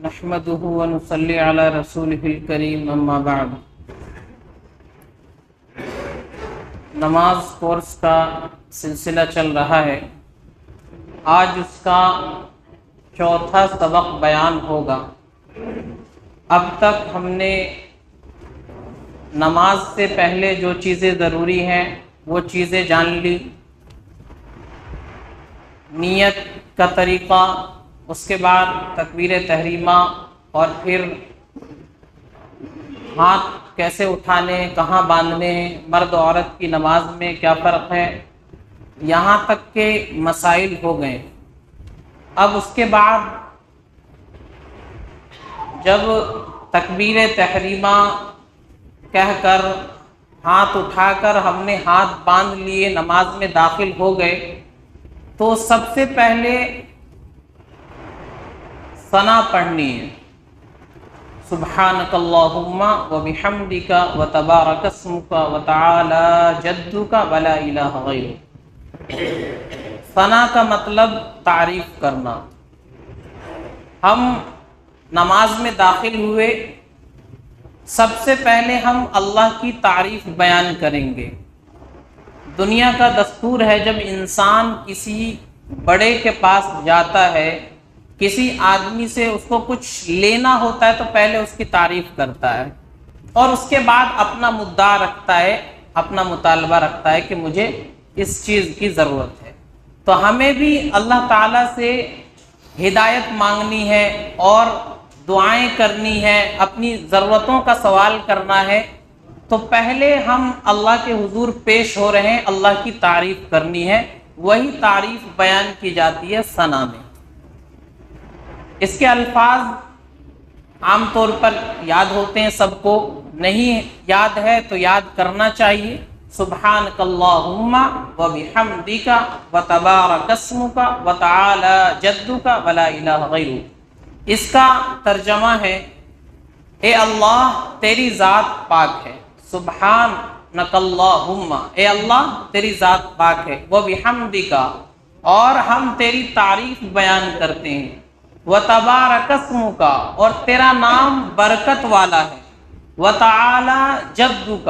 نحمده ونصلي على رسوله الكريم اما بعد۔ نماز کورس کا سلسلہ چل رہا ہے، آج اس کا چوتھا سبق بیان ہوگا۔ اب تک ہم نے نماز سے پہلے جو چیزیں ضروری ہیں وہ چیزیں جان لی، نیت کا طریقہ، اس کے بعد تکبیر تحریمہ، اور پھر ہاتھ کیسے اٹھانے، کہاں باندھنے، مرد و عورت کی نماز میں کیا فرق ہے، یہاں تک کے مسائل ہو گئے۔ اب اس کے بعد جب تکبیر تحریمہ کہہ کر ہاتھ اٹھا کر ہم نے ہاتھ باندھ لیے، نماز میں داخل ہو گئے، تو سب سے پہلے ثنا پڑھنی ہے، سبحانک اللہم وبحمدک وتبارک اسمک وتعالی جدک ولا الہ غیرک۔ ثنا کا مطلب تعریف کرنا۔ ہم نماز میں داخل ہوئے، سب سے پہلے ہم اللہ کی تعریف بیان کریں گے۔ دنیا کا دستور ہے، جب انسان کسی بڑے کے پاس جاتا ہے، کسی آدمی سے اس کو کچھ لینا ہوتا ہے، تو پہلے اس کی تعریف کرتا ہے اور اس کے بعد اپنا مدعا رکھتا ہے، اپنا مطالبہ رکھتا ہے کہ مجھے اس چیز کی ضرورت ہے۔ تو ہمیں بھی اللہ تعالیٰ سے ہدایت مانگنی ہے اور دعائیں کرنی ہے، اپنی ضرورتوں کا سوال کرنا ہے، تو پہلے ہم اللہ کے حضور پیش ہو رہے ہیں، اللہ کی تعریف کرنی ہے۔ وہی تعریف بیان کی جاتی ہے ثنا میں۔ اس کے الفاظ عام طور پر یاد ہوتے ہیں سب کو، نہیں یاد ہے تو یاد کرنا چاہیے۔ سبحانک اللہم وبحمدک وتبارک اسمک وتعالی جدک ولا الہ غیرک۔ اس کا ترجمہ ہے، اے اللہ تیری ذات پاک ہے، سبحانک اللہم، اے اللہ تیری ذات پاک ہے، وبحمدک، اور ہم تیری تعریف بیان کرتے ہیں، وتبارک اسمک، اور تیرا نام برکت والا ہے، وتعالی جدک،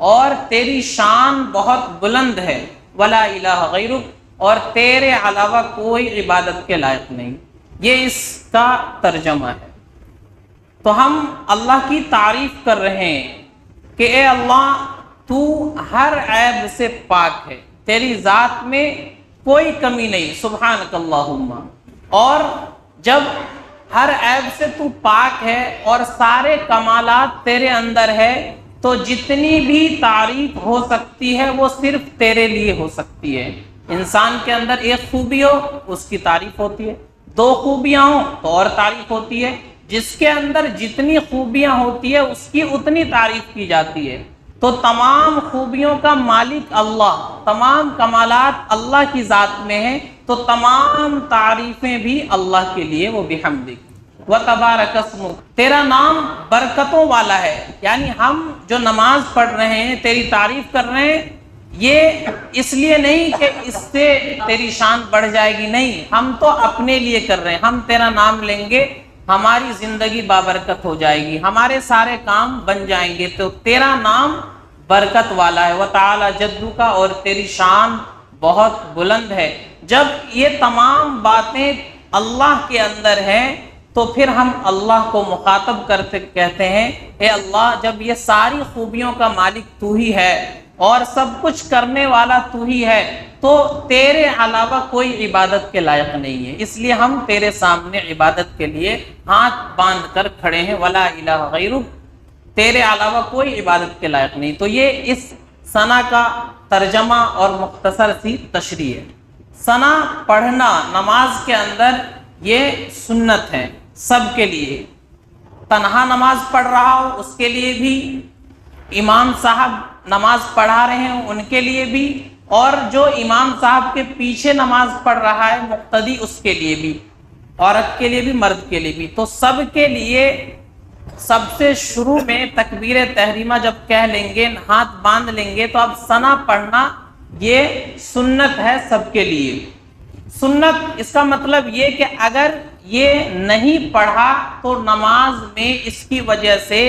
اور تیری شان بہت بلند ہے، ولا الہ غیرک، اور تیرے علاوہ کوئی عبادت کے لائق نہیں۔ یہ اس کا ترجمہ ہے۔ تو ہم اللہ کی تعریف کر رہے ہیں کہ اے اللہ تو ہر عیب سے پاک ہے، تیری ذات میں کوئی کمی نہیں، سبحانک اللہم۔ اور جب ہر عیب سے تو پاک ہے اور سارے کمالات تیرے اندر ہے، تو جتنی بھی تعریف ہو سکتی ہے وہ صرف تیرے لیے ہو سکتی ہے۔ انسان کے اندر ایک خوبی ہو، اس کی تعریف ہوتی ہے، دو خوبیاں ہوں تو اور تعریف ہوتی ہے، جس کے اندر جتنی خوبیاں ہوتی ہے اس کی اتنی تعریف کی جاتی ہے۔ تو تمام خوبیوں کا مالک اللہ، تمام کمالات اللہ کی ذات میں ہیں، تو تمام تعریفیں بھی اللہ کے لیے، وہ بحمدک وتبارک اسمک، تیرا نام برکتوں والا ہے۔ یعنی ہم جو نماز پڑھ رہے ہیں، تیری تعریف کر رہے ہیں، یہ اس لیے نہیں کہ اس سے تیری شان بڑھ جائے گی، نہیں، ہم تو اپنے لیے کر رہے ہیں۔ ہم تیرا نام لیں گے، ہماری زندگی بابرکت ہو جائے گی، ہمارے سارے کام بن جائیں گے، تو تیرا نام برکت والا ہے، وتعالی جدک، اور تیری شان بہت بلند ہے۔ جب یہ تمام باتیں اللہ کے اندر ہیں، تو پھر ہم اللہ کو مخاطب کرتے کہتے ہیں، اے اللہ جب یہ ساری خوبیوں کا مالک تو ہی ہے اور سب کچھ کرنے والا تو ہی ہے، تو تیرے علاوہ کوئی عبادت کے لائق نہیں ہے، اس لیے ہم تیرے سامنے عبادت کے لیے ہاتھ باندھ کر کھڑے ہیں، ولا الہ غیرک، تیرے علاوہ کوئی عبادت کے لائق نہیں۔ تو یہ اس ثنا کا ترجمہ اور مختصر سی تشریح ہے۔ ثنا پڑھنا نماز کے اندر یہ سنت ہے سب کے لیے، تنہا نماز پڑھ رہا ہو اس کے لیے بھی، امام صاحب نماز پڑھا رہے ہیں ان کے لیے بھی، اور جو امام صاحب کے پیچھے نماز پڑھ رہا ہے مقتدی، اس کے لیے بھی، عورت کے لیے بھی، مرد کے لیے بھی۔ تو سب کے لیے سب سے شروع میں تکبیر تحریمہ جب کہہ لیں گے، ہاتھ باندھ لیں گے، تو اب ثنا پڑھنا یہ سنت ہے سب کے لیے۔ سنت اس کا مطلب یہ کہ اگر یہ نہیں پڑھا تو نماز میں اس کی وجہ سے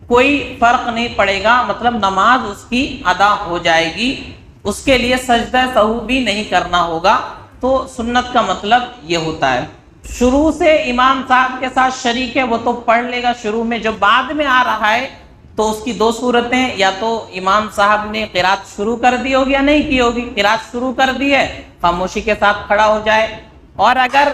کوئی فرق نہیں پڑے گا، مطلب نماز اس کی ادا ہو جائے گی، اس کے لیے سجدہ سہو بھی نہیں کرنا ہوگا۔ تو سنت کا مطلب یہ ہوتا ہے۔ شروع سے امام صاحب کے ساتھ شریک ہے وہ تو پڑھ لے گا شروع میں، جو بعد میں آ رہا ہے تو اس کی دو صورتیں، یا تو امام صاحب نے قرات شروع کر دی ہوگی یا نہیں کی ہوگی، قرات شروع کر دی ہے خاموشی کے ساتھ کھڑا ہو جائے، اور اگر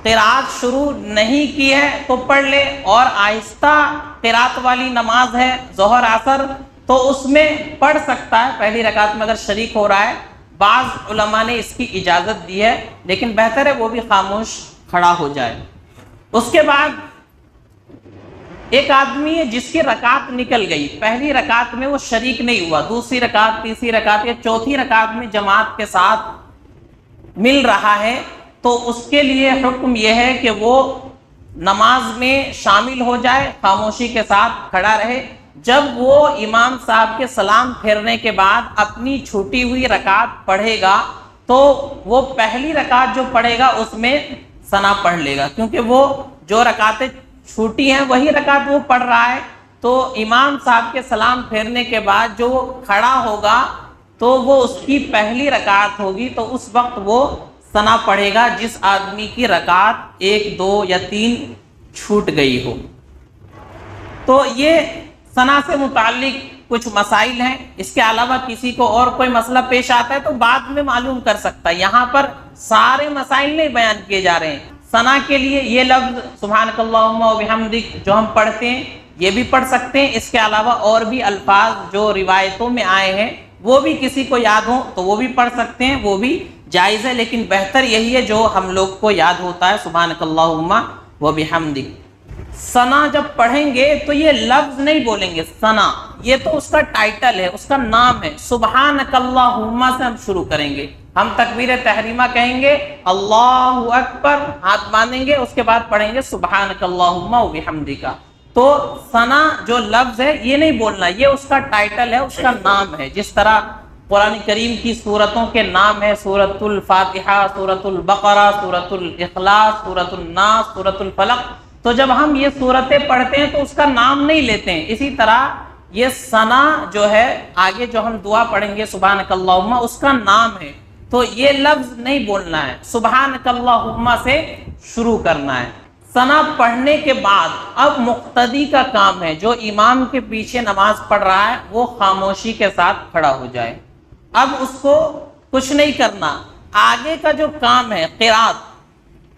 قرات شروع نہیں کی ہے تو پڑھ لے، اور آہستہ قرات والی نماز ہے ظہر عصر تو اس میں پڑھ سکتا ہے پہلی رکعت میں اگر شریک ہو رہا ہے۔ بعض علماء نے اس کی اجازت دی ہے، لیکن بہتر ہے وہ بھی خاموش کھڑا ہو جائے۔ اس کے بعد ایک آدمی ہے جس کی رکعت نکل گئی، پہلی رکعت میں وہ شریک نہیں ہوا، دوسری رکعت، تیسری رکعت یا چوتھی رکعت میں جماعت کے ساتھ مل رہا ہے، تو اس کے لیے حکم یہ ہے کہ وہ نماز میں شامل ہو جائے، خاموشی کے ساتھ کھڑا رہے۔ جب وہ امام صاحب کے سلام پھیرنے کے بعد اپنی چھوٹی ہوئی رکعت پڑھے گا تو وہ پہلی رکعت جو پڑھے گا اس میں ثنا پڑھ لے گا، کیونکہ وہ جو رکعتیں چھوٹی ہیں وہی رکعت وہ پڑھ رہا ہے۔ تو امام صاحب کے سلام پھیرنے کے بعد جو کھڑا ہوگا تو وہ اس کی پہلی رکعت ہوگی، تو اس وقت وہ ثنا پڑھے گا جس آدمی کی رکعت 1، 2 یا 3 چھوٹ گئی ہو۔ تو یہ ثنا سے متعلق کچھ مسائل ہیں، اس کے علاوہ کسی کو اور کوئی مسئلہ پیش آتا ہے تو بعد میں معلوم کر سکتا ہے، یہاں پر سارے مسائل نہیں بیان کیے جا رہے ہیں۔ ثنا کے لیے یہ لفظ سبحانک اللہم و بحمدک جو ہم پڑھتے ہیں یہ بھی پڑھ سکتے ہیں، اس کے علاوہ اور بھی الفاظ جو روایتوں میں آئے ہیں وہ بھی کسی کو یاد ہوں تو وہ بھی پڑھ سکتے ہیں، وہ بھی جائز ہے، لیکن بہتر یہی ہے جو ہم لوگ کو یاد ہوتا ہے، سبحانک اللہم و بحمدک۔ ثنا جب پڑھیں گے تو یہ لفظ نہیں بولیں گے، ثنا یہ تو اس کا ٹائٹل ہے، اس کا نام ہے۔ سبحانک اللہم سے ہم شروع کریں گے، ہم تکبیر تحریمہ کہیں گے، اللہ اکبر ہاتھ باندھیں گے، اس کے بعد پڑھیں گے سبحانک اللہم و بحمدک۔ تو ثنا جو لفظ ہے یہ نہیں بولنا، یہ اس کا ٹائٹل ہے، اس کا نام ہے۔ جس طرح قرآن کریم کی سورتوں کے نام ہے سورۃ الفاتحہ، سورۃ البقرہ، سورۃ الاخلاص، سورۃ الناس، سورۃ الفلق، تو جب ہم یہ سورتیں پڑھتے ہیں تو اس کا نام نہیں لیتے ہیں۔ اسی طرح یہ ثنا جو ہے آگے جو ہم دعا پڑھیں گے سبحانک اللہم، اس کا نام ہے، تو یہ لفظ نہیں بولنا ہے، سبحانک اللہم سے شروع کرنا ہے۔ ثنا پڑھنے کے بعد اب مقتدی کا کام ہے، جو امام کے پیچھے نماز پڑھ رہا ہے وہ خاموشی کے ساتھ کھڑا ہو جائے۔ اب اس کو کچھ نہیں کرنا، آگے کا جو کام ہے قرات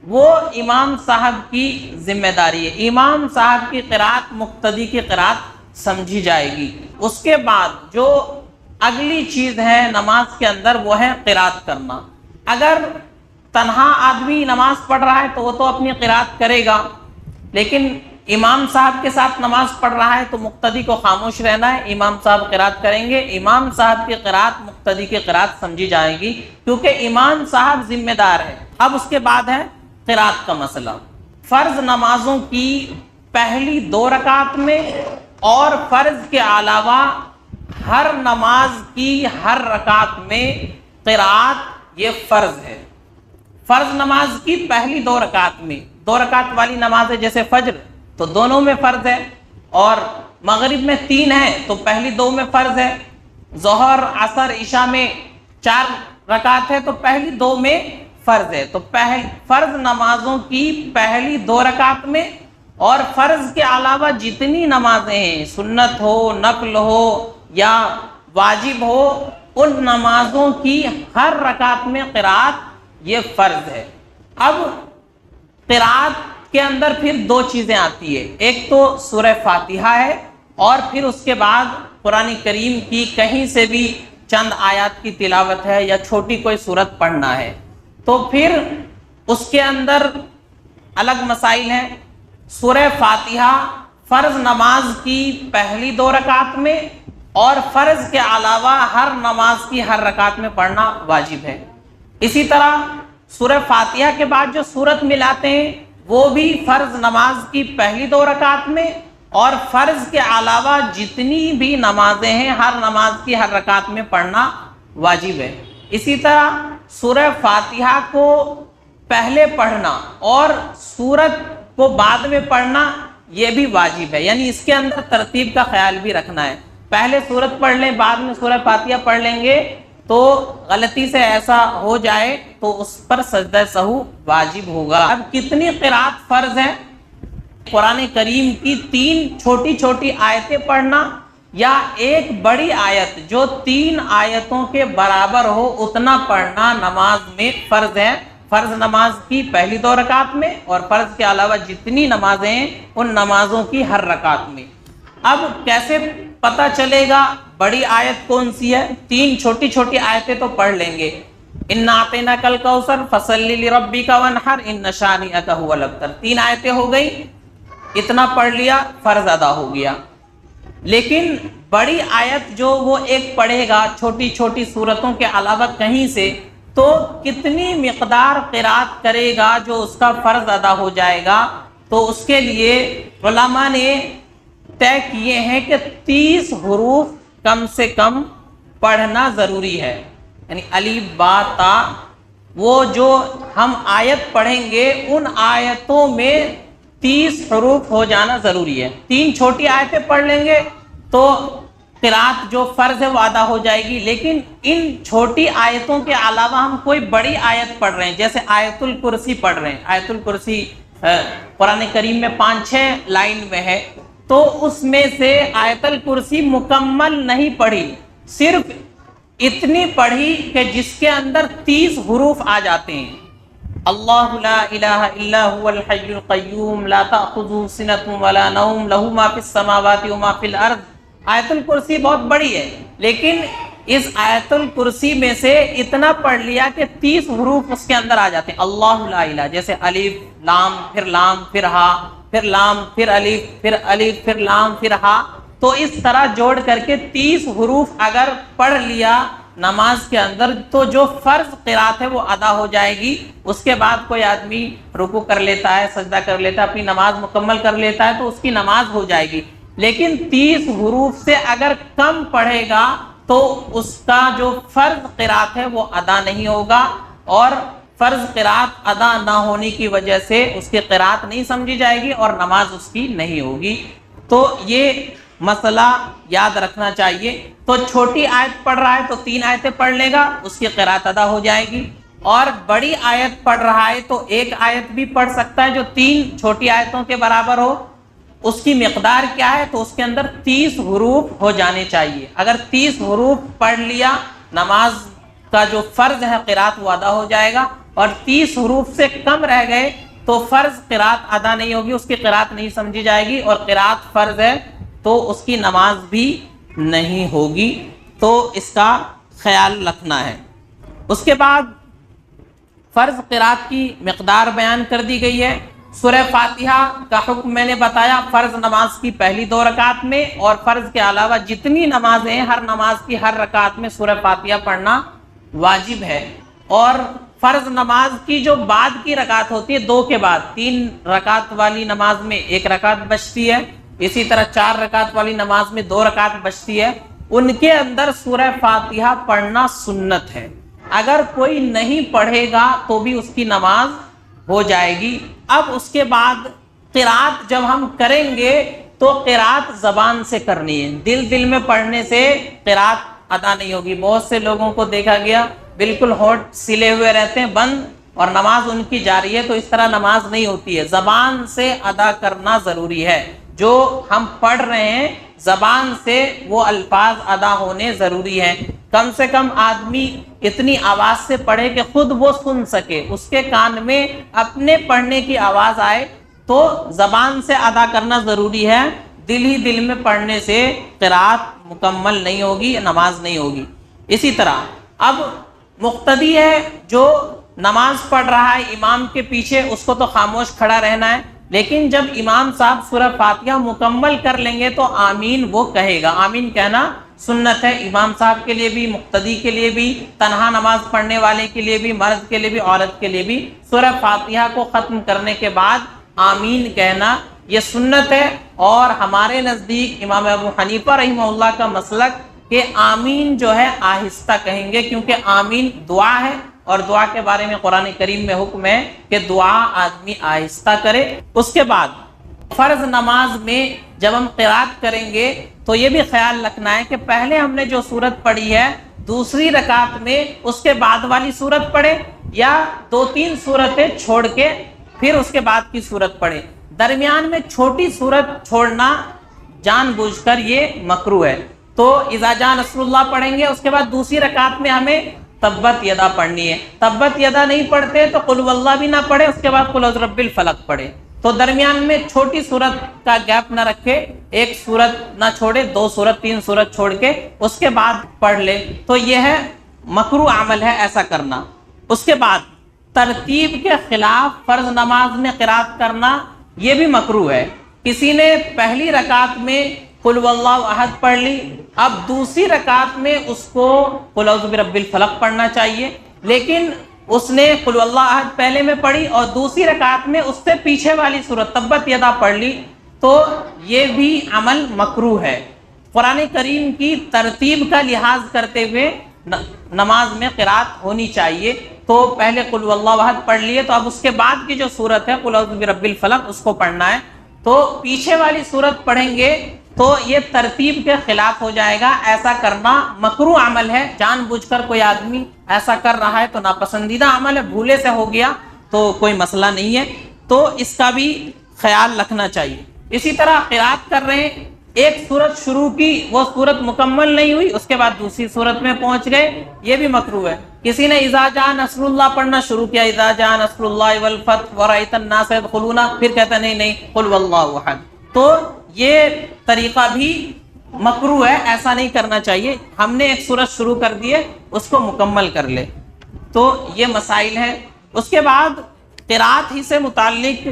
وہ امام صاحب کی ذمہ داری ہے، امام صاحب کی قرات مقتدی کی قرات سمجھی جائے گی۔ اس کے بعد جو اگلی چیز ہے نماز کے اندر وہ ہے قرات کرنا۔ اگر تنہا آدمی نماز پڑھ رہا ہے تو وہ تو اپنی قرات کرے گا، لیکن امام صاحب کے ساتھ نماز پڑھ رہا ہے تو مقتدی کو خاموش رہنا ہے، امام صاحب قرات کریں گے، امام صاحب کی قرات مقتدی کی قرات سمجھی جائے گی، کیونکہ امام صاحب ذمہ دار ہے۔ اب اس کے بعد ہے قرات کا مسئلہ۔ فرض نمازوں کی پہلی 2 رکعت میں اور فرض کے علاوہ ہر نماز کی ہر رکعت میں قرات یہ فرض ہے۔ فرض نماز کی پہلی 2 رکعت میں، 2 رکعت والی نماز ہے جیسے فجر تو دونوں میں فرض ہے، اور مغرب میں 3 ہے تو پہلی 2 میں فرض ہے، ظہر عصر عشاء میں 4 رکعت ہے تو پہلی 2 میں فرض ہے۔ تو فرض نمازوں کی پہلی 2 رکعت میں اور فرض کے علاوہ جتنی نمازیں ہیں، سنت ہو، نفل ہو یا واجب ہو، ان نمازوں کی ہر رکعت میں قرات یہ فرض ہے۔ اب قرات کے اندر پھر 2 چیزیں آتی ہے، ایک تو سورہ فاتحہ ہے اور پھر اس کے بعد قرآن کریم کی کہیں سے بھی چند آیات کی تلاوت ہے یا چھوٹی کوئی سورت پڑھنا ہے، تو پھر اس کے اندر الگ مسائل ہیں۔ سورہ فاتحہ فرض نماز کی پہلی 2 رکعت میں اور فرض کے علاوہ ہر نماز کی ہر رکعت میں پڑھنا واجب ہے۔ اسی طرح سورہ فاتحہ کے بعد جو سورت ملاتے ہیں وہ بھی فرض نماز کی پہلی 2 رکعت میں اور فرض کے علاوہ جتنی بھی نمازیں ہیں ہر نماز کی ہر رکعت میں پڑھنا واجب ہے۔ اسی طرح سورہ فاتحہ کو پہلے پڑھنا اور سورت کو بعد میں پڑھنا یہ بھی واجب ہے، یعنی اس کے اندر ترتیب کا خیال بھی رکھنا ہے۔ پہلے سورت پڑھ لیں، بعد میں سورہ فاتحہ پڑھ لیں گے تو غلطی سے ایسا ہو جائے تو اس پر سجدہ سہو واجب ہوگا۔ اب کتنی قرات فرض ہے؟ قرآن کریم کی 3 چھوٹی چھوٹی آیتیں پڑھنا یا ایک بڑی آیت جو 3 آیتوں کے برابر ہو اتنا پڑھنا نماز میں فرض ہے۔ فرض نماز کی پہلی 2 رکعت میں اور فرض کے علاوہ جتنی نمازیں ہیں ان نمازوں کی ہر رکعت میں۔ اب کیسے پتہ چلے گا بڑی آیت کون سی ہے؟ 3 چھوٹی چھوٹی آیتیں تو پڑھ لیں گے۔ اِنَّا أَعْطَيْنَاكَ الْكَوْثَرَ فَصَلِّ لِرَبِّكَ وَانْحَرْ إِنَّ شَانِئَكَ هُوَ الْأَبْتَرُ۔ 3 آیتیں ہو گئی، اتنا پڑھ لیا، فرض ادا ہو گیا۔ لیکن بڑی آیت جو وہ ایک پڑھے گا چھوٹی چھوٹی صورتوں کے علاوہ کہیں سے، تو کتنی مقدار قرات کرے گا جو اس کا فرض ادا ہو جائے گا؟ تو اس کے لیے علماء نے طے کیے ہیں کہ 30 حروف کم سے کم پڑھنا ضروری ہے، یعنی الف با تا، وہ جو ہم آیت پڑھیں گے ان آیتوں میں 30 حروف ہو جانا ضروری ہے۔ 3 چھوٹی آیتیں پڑھ لیں گے تو قرات جو فرض ہے وہ ادا ہو جائے گی، لیکن ان چھوٹی آیتوں کے علاوہ ہم کوئی بڑی آیت پڑھ رہے ہیں، جیسے آیت الکرسی پڑھ رہے ہیں۔ آیت الکرسی قرآن کریم میں 5-6 لائن میں ہے، تو اس میں سے آیت الکرسی مکمل نہیں پڑھی، صرف اتنی پڑھی کہ جس کے اندر 30 حروف آ جاتے ہیں۔ اللہ لا الہ الا هو الحی القیوم لا تأخذہ سنۃ ولا نوم لہ ما فی السماوات وما فی الارض۔ آیت الکرسی بہت بڑی ہے، لیکن اس آیت الکرسی میں سے اتنا پڑھ لیا کہ 30 حروف اس کے اندر آ جاتے ہیں۔ اللہ لا الہ، جیسے الف لام پھر ہا، پھر لام پھر الف پھر لام پھر ہا، تو اس طرح جوڑ کر کے 30 حروف اگر پڑھ لیا نماز کے اندر تو جو فرض قرات ہے وہ ادا ہو جائے گی۔ اس کے بعد کوئی آدمی رکوع کر لیتا ہے، سجدہ کر لیتا ہے، اپنی نماز مکمل کر لیتا ہے تو اس کی نماز ہو جائے گی۔ لیکن 30 حروف سے اگر کم پڑھے گا تو اس کا جو فرض قرات ہے وہ ادا نہیں ہوگا، اور فرض قرات ادا نہ ہونے کی وجہ سے اس کی قرات نہیں سمجھی جائے گی اور نماز اس کی نہیں ہوگی۔ تو یہ مسئلہ یاد رکھنا چاہیے۔ تو چھوٹی آیت پڑھ رہا ہے تو 3 آیتیں پڑھ لے گا، اس کی قرات ادا ہو جائے گی، اور بڑی آیت پڑھ رہا ہے تو ایک آیت بھی پڑھ سکتا ہے جو 3 چھوٹی آیتوں کے برابر ہو۔ اس کی مقدار کیا ہے؟ تو اس کے اندر 30 حروف ہو جانے چاہیے۔ اگر 30 حروف پڑھ لیا نماز کا جو فرض ہے قرات وہ ادا ہو جائے گا، اور 30 حروف سے کم رہ گئے تو فرض قرات ادا نہیں ہوگی، اس کی قرات نہیں سمجھی جائے گی، اور قرات فرض ہے تو اس کی نماز بھی نہیں ہوگی۔ تو اس کا خیال رکھنا ہے۔ اس کے بعد فرض قرات کی مقدار بیان کر دی گئی ہے۔ سورہ فاتحہ کا حکم میں نے بتایا، فرض نماز کی پہلی 2 رکعت میں، اور فرض کے علاوہ جتنی نمازیں ہیں ہر نماز کی ہر رکعت میں سورہ فاتحہ پڑھنا واجب ہے۔ اور فرض نماز کی جو بعد کی رکعت ہوتی ہے 2 کے بعد، 3 رکعت والی نماز میں 1 رکعت بچتی ہے، اسی طرح 4 رکعت والی نماز میں 2 رکعت بچتی ہے، ان کے اندر سورہ فاتحہ پڑھنا سنت ہے۔ اگر کوئی نہیں پڑھے گا تو بھی اس کی نماز ہو جائے گی۔ اب اس کے بعد قرات جب ہم کریں گے تو قرات زبان سے کرنی ہے، دل میں پڑھنے سے قرات ادا نہیں ہوگی۔ بہت سے لوگوں کو دیکھا گیا بالکل ہونٹ سلے ہوئے رہتے ہیں بند، اور نماز ان کی جاری ہے، تو اس طرح نماز نہیں ہوتی ہے۔ زبان سے ادا کرنا ضروری ہے، جو ہم پڑھ رہے ہیں زبان سے وہ الفاظ ادا ہونے ضروری ہیں۔ کم سے کم آدمی اتنی آواز سے پڑھے کہ خود وہ سن سکے، اس کے کان میں اپنے پڑھنے کی آواز آئے، تو زبان سے ادا کرنا ضروری ہے۔ دل ہی دل میں پڑھنے سے قرات مکمل نہیں ہوگی، نماز نہیں ہوگی۔ اسی طرح اب مقتدی ہے جو نماز پڑھ رہا ہے امام کے پیچھے، اس کو تو خاموش کھڑا رہنا ہے، لیکن جب امام صاحب سورہ فاتحہ مکمل کر لیں گے تو آمین وہ کہے گا۔ آمین کہنا سنت ہے، امام صاحب کے لیے بھی، مقتدی کے لیے بھی، تنہا نماز پڑھنے والے کے لیے بھی، مرد کے لیے بھی، عورت کے لیے بھی۔ سورہ فاتحہ کو ختم کرنے کے بعد آمین کہنا یہ سنت ہے، اور ہمارے نزدیک امام ابو حنیفہ رحمہ اللہ کا مسلک کہ آمین جو ہے آہستہ کہیں گے، کیونکہ آمین دعا ہے، اور دعا کے بارے میں قرآن کریم میں حکم ہے کہ دعا آدمی آہستہ کرے۔ اس کے بعد فرض نماز میں جب ہم قرات کریں گے تو یہ بھی خیال رکھنا ہے کہ پہلے ہم نے جو سورت پڑھی ہے دوسری رکعت میں اس کے بعد والی سورت پڑھے، یا 2-3 سورتیں چھوڑ کے پھر اس کے بعد کی سورت پڑھے۔ درمیان میں چھوٹی سورت چھوڑنا جان بوجھ کر یہ مکروہ ہے۔ تو اذا جاء نصر اللہ پڑھیں گے، اس کے بعد دوسری رکعت میں ہمیں تبت یدا پڑھنی ہے۔ تبت یدا نہیں پڑھتے تو قل واللہ بھی نہ پڑھے، اس کے بعد قل اعوذ برب الفلق پڑھے۔ تو درمیان میں چھوٹی سورت کا گیپ نہ رکھے، ایک سورت نہ چھوڑے، 2 سورت 3 سورت چھوڑ کے اس کے بعد پڑھ لے، تو یہ ہے مکروہ عمل ہے ایسا کرنا۔ اس کے بعد ترتیب کے خلاف فرض نماز میں قرات کرنا یہ بھی مکروہ ہے۔ کسی نے پہلی رکعت میں قل واللہ احد پڑھ لی، اب دوسری رکعت میں اس کو قل اعوذ برب الفلق پڑھنا چاہیے، لیکن اس نے قل واللہ احد پہلے میں پڑھی اور دوسری رکعت میں اس سے پیچھے والی سورت تبت یدا پڑھ لی، تو یہ بھی عمل مکروہ ہے۔ قرآن کریم کی ترتیب کا لحاظ کرتے ہوئے نماز میں قرات ہونی چاہیے۔ تو پہلے قل واللہ احد پڑھ لیے، تو اب اس کے بعد کی جو سورت ہے قل اعوذ برب الفلق اس کو پڑھنا ہے، تو پیچھے والی سورت پڑھیں گے تو یہ ترتیب کے خلاف ہو جائے گا۔ ایسا کرنا مکروہ عمل ہے، جان بوجھ کر کوئی آدمی ایسا کر رہا ہے تو ناپسندیدہ عمل ہے، بھولے سے ہو گیا تو کوئی مسئلہ نہیں ہے، تو اس کا بھی خیال رکھنا چاہیے۔ اسی طرح قرات کر رہے ہیں، ایک سورت شروع کی، وہ سورت مکمل نہیں ہوئی، اس کے بعد دوسری سورت میں پہنچ گئے، یہ بھی مکروہ ہے۔ کسی نے اذا جاء نصر اللہ پڑھنا شروع کیا، اذا جاء نصر اللہ والفتح ورأیت الناس يدخلون، پھر کہتا نہیں قل واللہ احد، تو یہ طریقہ بھی مکروہ ہے، ایسا نہیں کرنا چاہیے۔ ہم نے ایک سورت شروع کر دی ہے، اس کو مکمل کر لے، تو یہ مسائل ہیں۔ اس کے بعد قرات ہی سے متعلق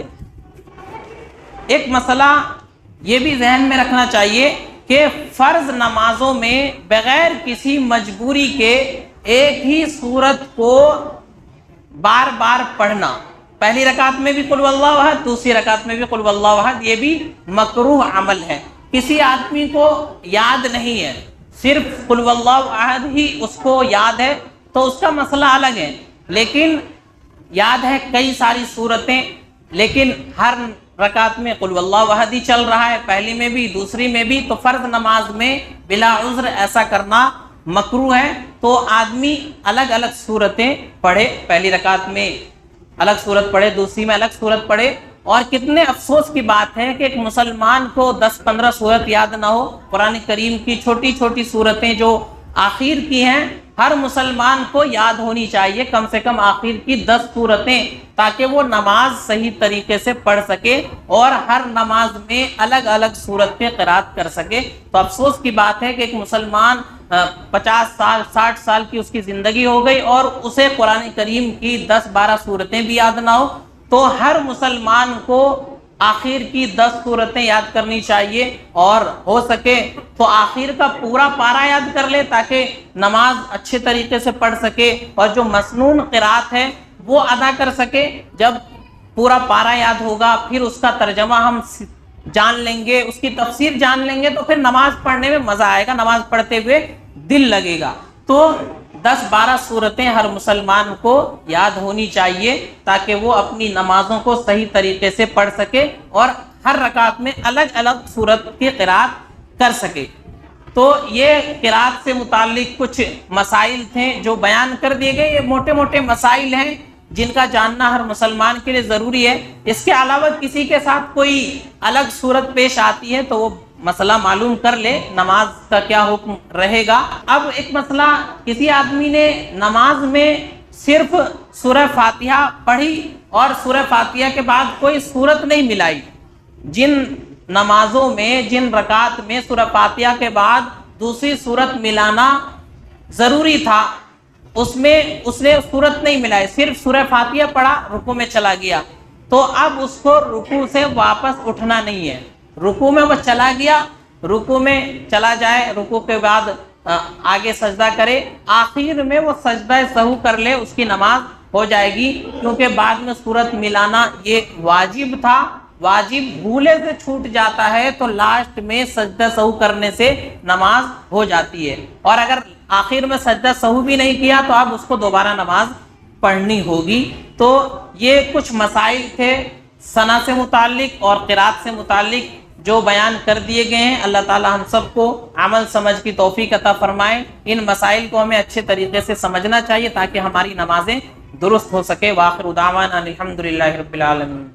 ایک مسئلہ یہ بھی ذہن میں رکھنا چاہیے کہ فرض نمازوں میں بغیر کسی مجبوری کے ایک ہی سورت کو بار بار پڑھنا، پہلی رکعت میں بھی قل واللہ احد، دوسری رکعت میں بھی قل واللہ احد، یہ بھی مکروہ عمل ہے۔ کسی آدمی کو یاد نہیں ہے، صرف قل واللہ احد ہی اس کو یاد ہے تو اس کا مسئلہ الگ ہے، لیکن یاد ہے کئی ساری صورتیں، لیکن ہر رکعت میں قل واللہ احد ہی چل رہا ہے، پہلی میں بھی دوسری میں بھی، تو فرض نماز میں بلا عذر ایسا کرنا مکروہ ہے۔ تو آدمی الگ الگ صورتیں پڑھے، پہلی رکعت میں الگ صورت پڑھے، دوسری میں الگ صورت پڑھے۔ اور کتنے افسوس کی بات ہے کہ ایک مسلمان کو 10-15 صورت یاد نہ ہو۔ قرآن کریم کی چھوٹی چھوٹی صورتیں جو آخر کی ہیں، ہر مسلمان کو یاد ہونی چاہیے، کم سے کم آخر کی 10 صورتیں، تاکہ وہ نماز صحیح طریقے سے پڑھ سکے اور ہر نماز میں الگ الگ صورت پہ قرات کر سکے۔ تو افسوس کی بات ہے کہ ایک مسلمان 50 سال 60 سال کی اس کی زندگی ہو گئی اور اسے قرآن کریم کی 10-12 صورتیں بھی یاد نہ ہو۔ تو ہر مسلمان کو آخر کی 10 صورتیں یاد کرنی چاہیے، اور ہو سکے تو آخر کا پورا پارہ یاد کر لے تاکہ نماز اچھے طریقے سے پڑھ سکے اور جو مسنون قرات ہے وہ ادا کر سکے۔ جب پورا پارہ یاد ہوگا پھر اس کا ترجمہ ہم جان لیں گے، اس کی تفسیر جان لیں گے، تو پھر نماز پڑھنے میں مزہ آئے گا، نماز پڑھتے ہوئے دل لگے گا۔ تو 10-12 صورتیں ہر مسلمان کو یاد ہونی چاہیے تاکہ وہ اپنی نمازوں کو صحیح طریقے سے پڑھ سکے اور ہر رکعت میں الگ الگ صورت کی قرات کر سکے۔ تو یہ قرات سے متعلق کچھ مسائل تھے جو بیان کر دیے گئے، یہ موٹے موٹے مسائل ہیں جن کا جاننا ہر مسلمان کے لیے ضروری ہے۔ اس کے علاوہ کسی کے ساتھ کوئی الگ صورت پیش آتی ہے تو وہ مسئلہ معلوم کر لے، نماز کا کیا حکم رہے گا۔ اب ایک مسئلہ، کسی آدمی نے نماز میں صرف سورہ فاتحہ پڑھی اور سورہ فاتحہ کے بعد کوئی صورت نہیں ملائی۔ جن نمازوں میں، جن رکعت میں سورہ فاتحہ کے بعد دوسری صورت ملانا ضروری تھا، اس میں اس نے صورت نہیں ملائی، صرف سورہ فاتحہ پڑھا، رکوع میں چلا گیا، تو اب اس کو رکوع سے واپس اٹھنا نہیں ہے۔ رکوع میں وہ چلا گیا، رکوع میں چلا جائے، رکوع کے بعد آگے سجدہ کرے، آخر میں وہ سجدہ سہو کر لے، اس کی نماز ہو جائے گی، کیونکہ بعد میں صورت ملانا یہ واجب تھا۔ واجب بھولے سے چھوٹ جاتا ہے تو لاسٹ میں سجدہ سہو کرنے سے نماز ہو جاتی ہے، اور اگر آخر میں سجدہ سہو بھی نہیں کیا تو اب اس کو دوبارہ نماز پڑھنی ہوگی۔ تو یہ کچھ مسائل تھے ثنا سے متعلق اور قرات سے متعلق جو بیان کر دیے گئے ہیں۔ اللہ تعالی ہم سب کو عمل سمجھ کی توفیق عطا فرمائے۔ ان مسائل کو ہمیں اچھے طریقے سے سمجھنا چاہیے تاکہ ہماری نمازیں درست ہو سکے۔ وآخر دعوانا الحمدللہ رب العالمین۔